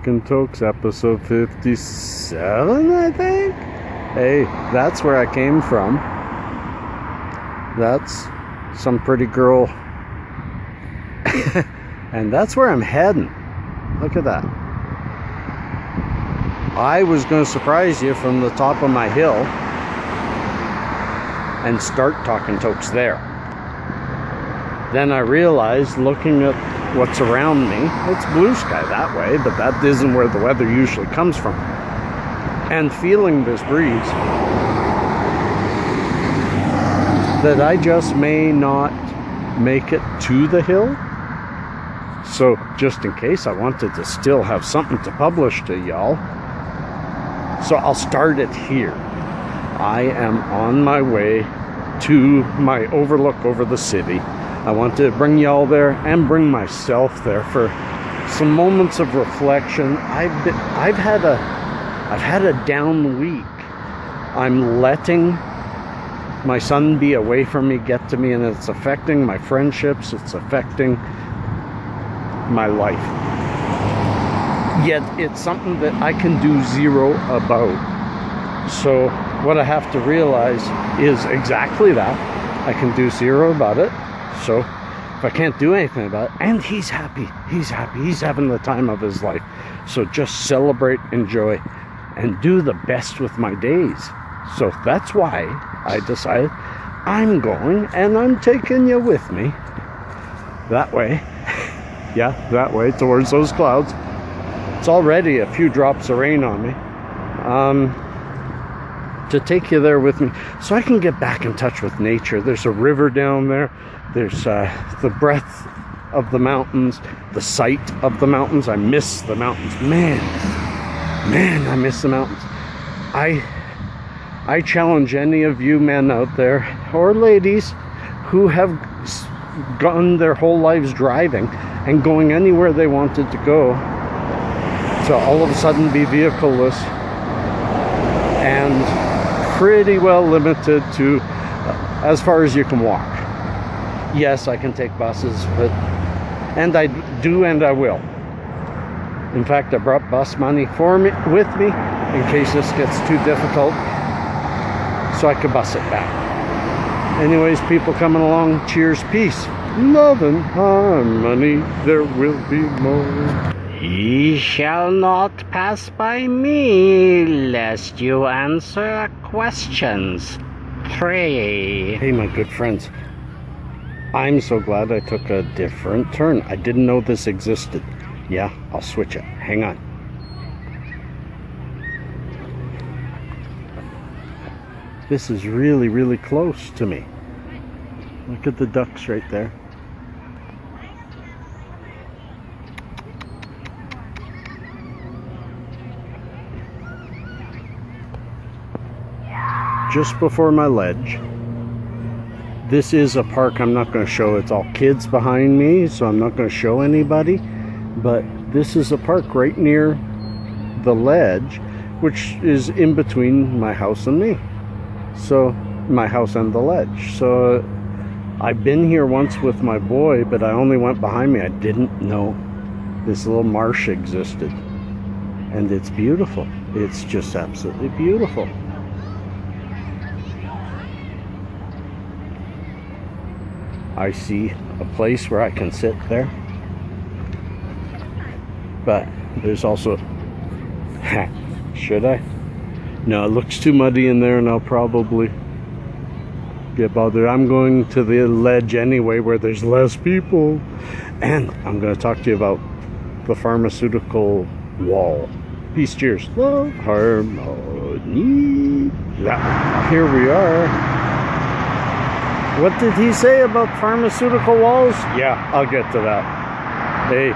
N Tokes, episode 57, I think? Hey, that's where I came from. That's some pretty girl. And that's where I'm heading. Look at that. I was going to surprise you from the top of my hill and start talking Tokes there. Then I realized, looking at what's around me, it's blue sky that way, but that isn't where the weather usually comes from. And feeling this breeze, that I just may not make it to the hill. So just in case, I wanted to still have something to publish to y'all. So I'll start it here. I am on my way to my overlook over the city. I want to bring y'all there and bring myself there for some moments of reflection. I've had a down week. I'm letting my son be away from me, get to me, and it's affecting my friendships. It's affecting my life. Yet it's something that I can do zero about. So what I have to realize is exactly that. I can do zero about it. So if I can't do anything about it, and he's happy, he's having the time of his life. So just celebrate, enjoy, and do the best with my days. So that's why I decided I'm going, and I'm taking you with me. That way, yeah, that way, towards those clouds. It's already a few drops of rain on me. To take you there with me so I can get back in touch with nature. There's a river down there. There's the breath of the mountains, the sight of the mountains. I miss the mountains. Man, I miss the mountains. I challenge any of you men out there, or ladies, who have gone their whole lives driving and going anywhere they wanted to go, to all of a sudden be vehicleless and pretty well limited to as far as you can walk. Yes, I can take buses, and I do, and I will. In fact, I brought bus money with me in case this gets too difficult, so I could bus it back. Anyways, people coming along, cheers, peace, love and harmony, there will be more. Ye shall not pass by me, lest you answer questions. Pray. Hey, my good friends. I'm so glad I took a different turn. I didn't know this existed. Yeah, I'll switch it. Hang on. This is really, really close to me. Look at the ducks right there. Just before my ledge. This is a park I'm not going to show. It's all kids behind me, so I'm not going to show anybody. But this is a park right near the ledge, which is in between my house and me. So, my house and the ledge. So, I've been here once with my boy, but I only went behind me. I didn't know this little marsh existed. And it's beautiful. It's just absolutely beautiful. I see a place where I can sit there, but there's also, should I? No, it looks too muddy in there and I'll probably get bothered. I'm going to the ledge anyway where there's less people, and I'm going to talk to you about the pharmaceutical wall. Peace, cheers, love, harmony. Yeah, here we are. What did he say about pharmaceutical walls? Yeah, I'll get to that. Hey,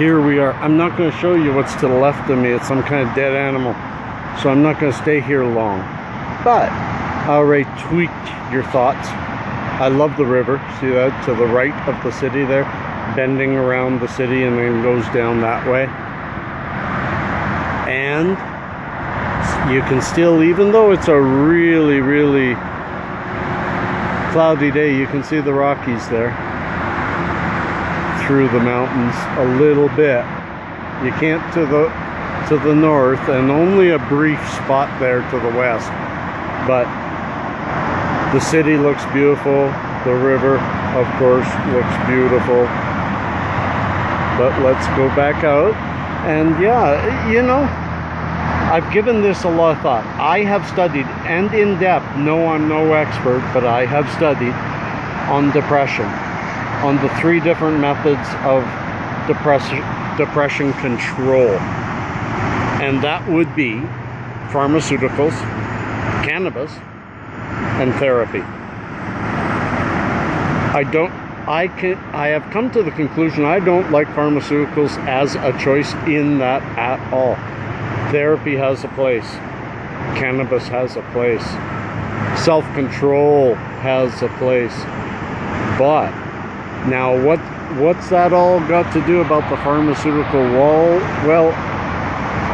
here we are. I'm not going to show you what's to the left of me. It's some kind of dead animal. So I'm not going to stay here long. But I already tweaked your thoughts. I love the river. See that? To the right of the city there. Bending around the city and then goes down that way. And you can still, even though it's a really, really cloudy day, you can see the Rockies there through the mountains a little bit. You can't to the north, and only a brief spot there to the west. But the city looks beautiful. The river, of course, looks beautiful. But let's go back out. And yeah, you know, I've given this a lot of thought. I have studied, and in depth, no, I'm no expert, but I have studied on depression, on the 3 different methods of depression control. And that would be pharmaceuticals, cannabis, and therapy. I have come to the conclusion I don't like pharmaceuticals as a choice in that at all. Therapy has a place. Cannabis has a place. Self-control has a place. But now what's that all got to do about the pharmaceutical wall? Well,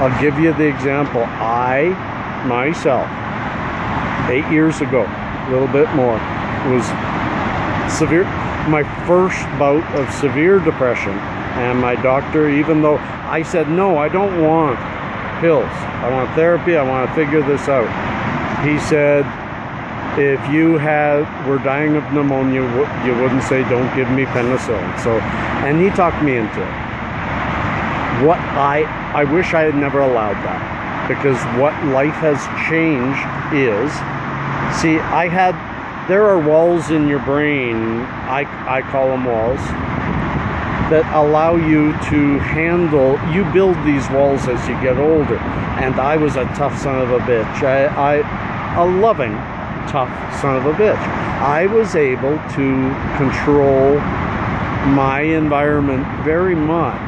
I'll give you the example. I, myself, 8 years ago, a little bit more, was my first bout of severe depression. And my doctor, even though I said, no, I don't want pills, I want therapy, I want to figure this out, he said, if you were dying of pneumonia, you wouldn't say, don't give me penicillin. So, and he talked me into it. What I wish I had never allowed that, because what life has changed is, see, there are walls in your brain, I call them walls, that allow you to handle, you build these walls as you get older. And I was a tough son of a bitch. A loving, tough son of a bitch. I was able to control my environment very much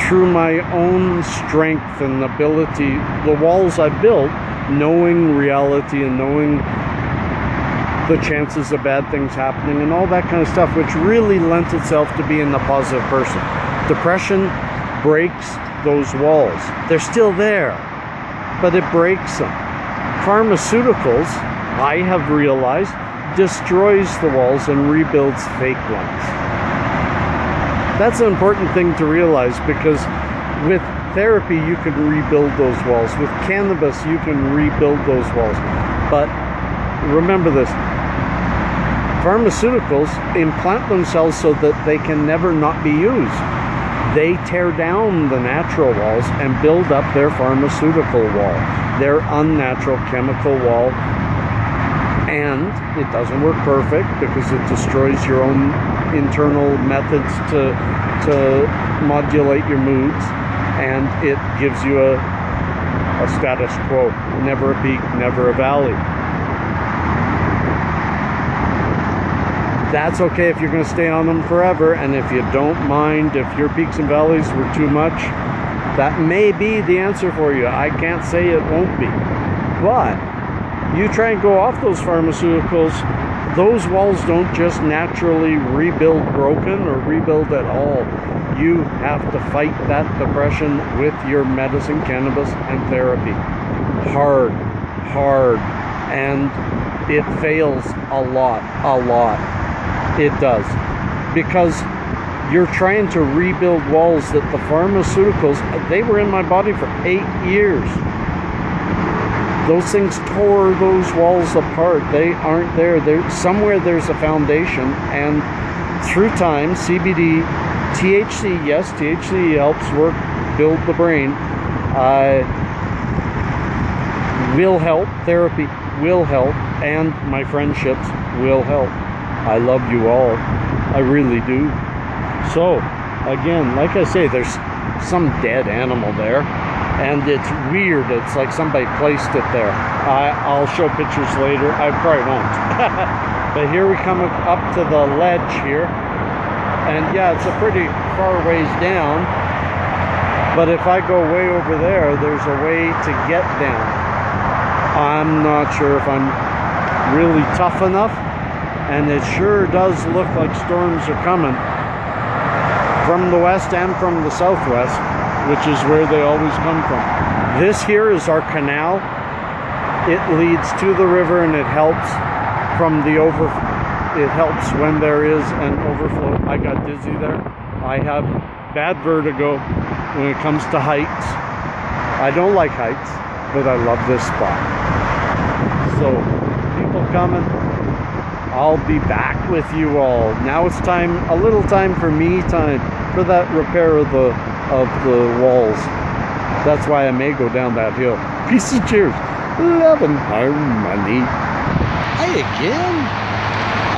through my own strength and ability. The walls I built, knowing reality and knowing the chances of bad things happening and all that kind of stuff, which really lent itself to being a positive person. Depression breaks those walls. They're still there, but it breaks them. Pharmaceuticals, I have realized, destroys the walls and rebuilds fake ones. That's an important thing to realize, because with therapy you can rebuild those walls. With cannabis you can rebuild those walls. But remember this, pharmaceuticals implant themselves so that they can never not be used. They tear down the natural walls and build up their pharmaceutical wall, their unnatural chemical wall. And it doesn't work perfect, because it destroys your own internal methods to modulate your moods, and it gives you a status quo, never a peak, never a valley. That's okay if you're going to stay on them forever, and if you don't mind if your peaks and valleys were too much, that may be the answer for you. I can't say it won't be. But you try and go off those pharmaceuticals, those walls don't just naturally rebuild broken or rebuild at all. You have to fight that depression with your medicine, cannabis, and therapy. Hard. And it fails a lot. It does. Because you're trying to rebuild walls that the pharmaceuticals, they were in my body for 8 years. Those things tore those walls apart. They aren't there. Somewhere there's a foundation, and through time, CBD, THC, yes, THC helps build the brain, will help, therapy will help, and my friendships will help. I love you all. I really do. So, again, like I say, there's some dead animal there, and it's weird. It's like somebody placed it there. I'll show pictures later. I probably won't. But here we come up to the ledge here, and yeah, it's a pretty far ways down. But if I go way over there, there's a way to get down. I'm not sure if I'm really tough enough, and it sure does look like storms are coming from the west and from the southwest, which is where they always come from. This here is our canal. It leads to the river, and it helps it helps when there is an overflow. I got dizzy there. I have bad vertigo. when it comes to heights. I don't like heights, but I love this spot. So, people coming, I'll be back with you all. Now it's time, a little time for me time for that repair of the walls. That's why I may go down that hill. Peace and cheers. Love and harmony. Hi again.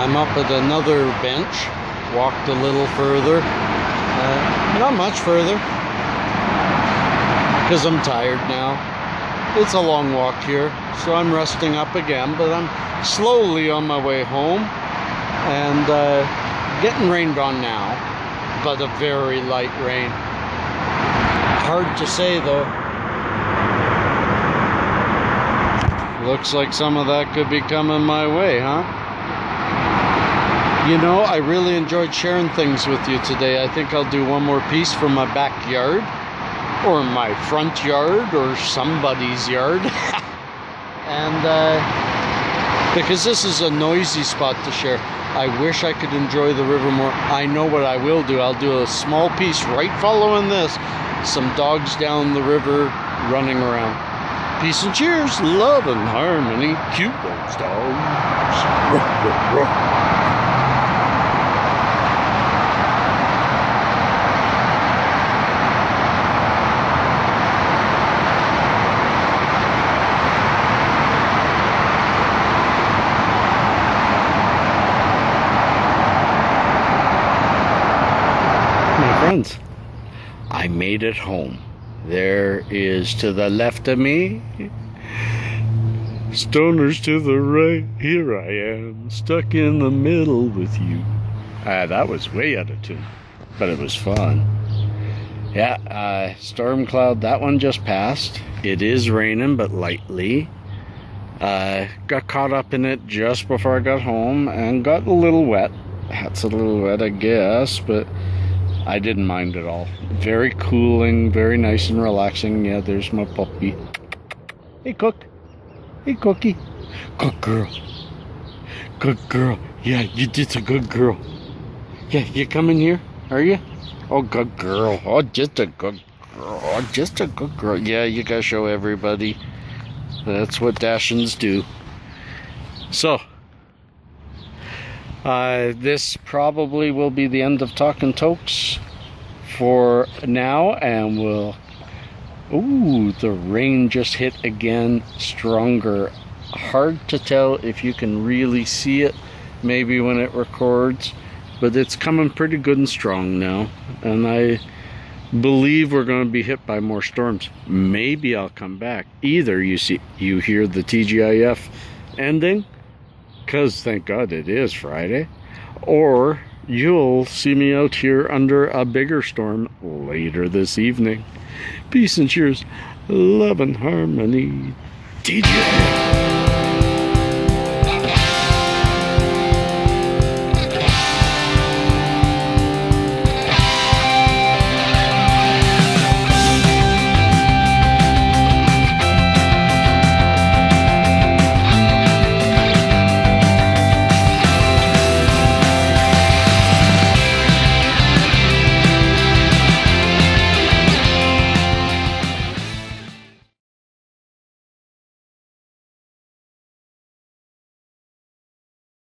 I'm up at another bench. Walked a little further. Not much further. Because I'm tired now. It's a long walk here. So I'm resting up again. But I'm slowly on my way home. And getting rained on now. But a very light rain. Hard to say though. Looks like some of that could be coming my way, huh? You know, I really enjoyed sharing things with you today. I think I'll do one more piece from my backyard, or my front yard, or somebody's yard. And because this is a noisy spot to share. I wish I could enjoy the river more. I know what I will do. I'll do a small piece right following this. Some dogs down the river running around. Peace and cheers, love and harmony. Cute those dogs. Ruff, ruff, ruff. My friends, I made it home. There is to the left of me, stoners to the right. Here I am, stuck in the middle with you. That was way out of tune, but it was fun. Yeah, storm cloud, that one just passed. It is raining, but lightly. Got caught up in it just before I got home and got a little wet. That's a little wet, I guess, but I didn't mind at all. Very cooling, very nice and relaxing. Yeah, there's my puppy. Hey, Cook. Hey, Cookie. Good girl. Good girl. Yeah, you did a good girl. Yeah, you coming here? Are you? Oh, good girl. Oh, just a good girl. Oh, just a good girl. Yeah, you gotta show everybody. That's what Dachshunds do. So, this probably will be the end of Talking Tokes for now, and we'll... Ooh, the rain just hit again, stronger. Hard to tell if you can really see it, maybe when it records, but it's coming pretty good and strong now, and I believe we're going to be hit by more storms. Maybe I'll come back. Either you hear the TGIF ending, because thank God it is Friday, or you'll see me out here under a bigger storm later this evening. Peace and cheers, love and harmony. TGIF.